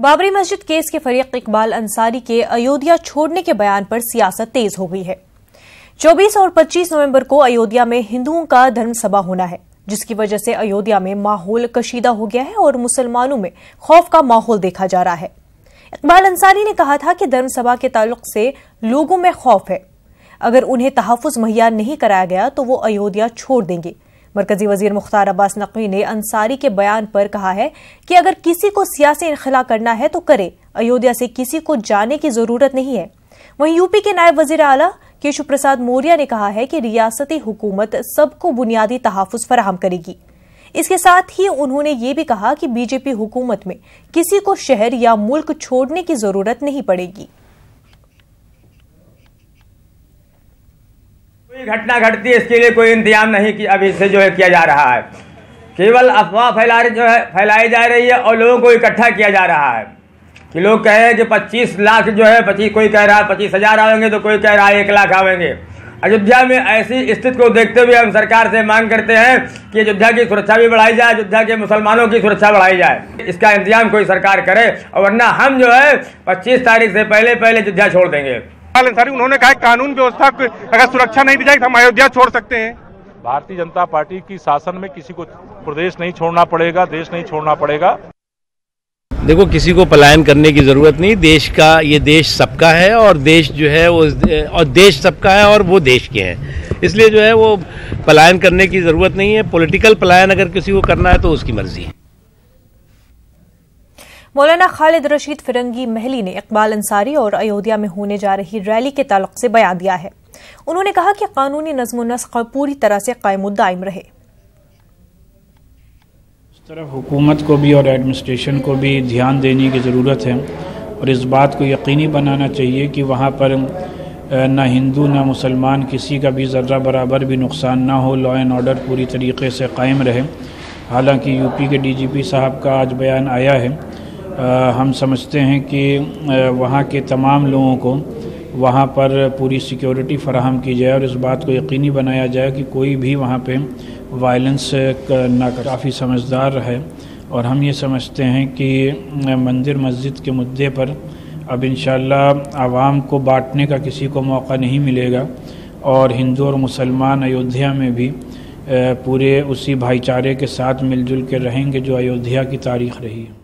बाबरी मस्जिद केस के फरीक इकबाल अंसारी के अयोध्या छोड़ने के बयान पर सियासत तेज हो गई है। 24 और 25 नवंबर को अयोध्या में हिंदुओं का धर्म सभा होना है, जिसकी वजह से अयोध्या में माहौल कशीदा हो गया है और मुसलमानों में खौफ का माहौल देखा जा रहा है। इकबाल अंसारी ने कहा था कि धर्म सभा के ताल्लुक से लोगों में खौफ है। अगर उन्हें तहफ़्फ़ुज़ मुहैया नहीं कराया गया तो वो अयोध्या छोड़ देंगे। मरकजी वजीर मुख्तार अब्बास नकवी ने अंसारी के बयान पर कहा है कि अगर किसी को सियासी इनखला करना है तो करे, अयोध्या से किसी को जाने की जरूरत नहीं है। वहीं यूपी के नायब वजीर आला केशव प्रसाद मौर्य ने कहा है कि रियासती हुकूमत सबको बुनियादी तहफ़्फ़ुज़ फराहम करेगी। इसके साथ ही उन्होंने ये भी कहा कि बीजेपी हुकूमत में किसी को शहर या मुल्क छोड़ने की जरूरत नहीं पड़ेगी। कोई घटना घटती है इसके लिए कोई इंतजाम नहीं कि अभी से जो है किया जा रहा है। केवल अफवाह फैलाई जा रही है और लोगों को इकट्ठा किया जा रहा है कि लोग कह रहे हैं कि 25 लाख जो है 25, कोई कह रहा है 25,000 आएंगे तो कोई कह रहा है 1 लाख आएंगे। अयोध्या में ऐसी स्थिति को देखते हुए हम सरकार से मांग करते हैं कि अयोध्या की सुरक्षा भी बढ़ाई जाए, अयोध्या के मुसलमानों की सुरक्षा बढ़ाई जाए। इसका इंतजाम कोई सरकार करे और वरना हम जो है 25 तारीख से पहले अयोध्या छोड़ देंगे। उन्होंने कहा कानून व्यवस्था अगर सुरक्षा नहीं दी जाएगी तो हम अयोध्या छोड़ सकते हैं। भारतीय जनता पार्टी की शासन में किसी को प्रदेश नहीं छोड़ना पड़ेगा, देश नहीं छोड़ना पड़ेगा। देखो, किसी को पलायन करने की जरूरत नहीं। देश का, ये देश सबका है और देश जो है वो, और देश सबका है और वो देश के हैं, इसलिए जो है वो पलायन करने की जरूरत नहीं है। पॉलिटिकल पलायन अगर किसी को करना है तो उसकी मर्जी है। मौलाना खालिद रशीद फिरंगी महली ने इकबाल अंसारी और अयोध्या में होने जा रही रैली के ताल्लुक से बयान दिया है। उन्होंने कहा कि कानूनी नज़्म-ओ-नस्क़ पूरी तरह से कायम दायम रहे। इस तरफ हुकूमत को भी और एडमिनिस्ट्रेशन को भी ध्यान देने की ज़रूरत है और इस बात को यकीनी बनाना चाहिए कि वहाँ पर ना हिंदू ना मुसलमान किसी का भी ज़र्रा बराबर भी नुकसान ना हो, लॉ एंड ऑर्डर पूरी तरीके से कायम रहे। हालांकि यूपी के डीजीपी साहब का आज बयान आया है, हम समझते हैं कि वहाँ के तमाम लोगों को वहाँ पर पूरी सिक्योरिटी फराहम की जाए और इस बात को यकीनी बनाया जाए कि कोई भी वहाँ पे वायलेंस ना। काफ़ी समझदार है और हम ये समझते हैं कि मंदिर मस्जिद के मुद्दे पर अब इंशाअल्लाह आवाम को बांटने का किसी को मौका नहीं मिलेगा और हिंदू और मुसलमान अयोध्या में भी पूरे उसी भाईचारे के साथ मिलजुल के रहेंगे जो अयोध्या की तारीख़ रही है।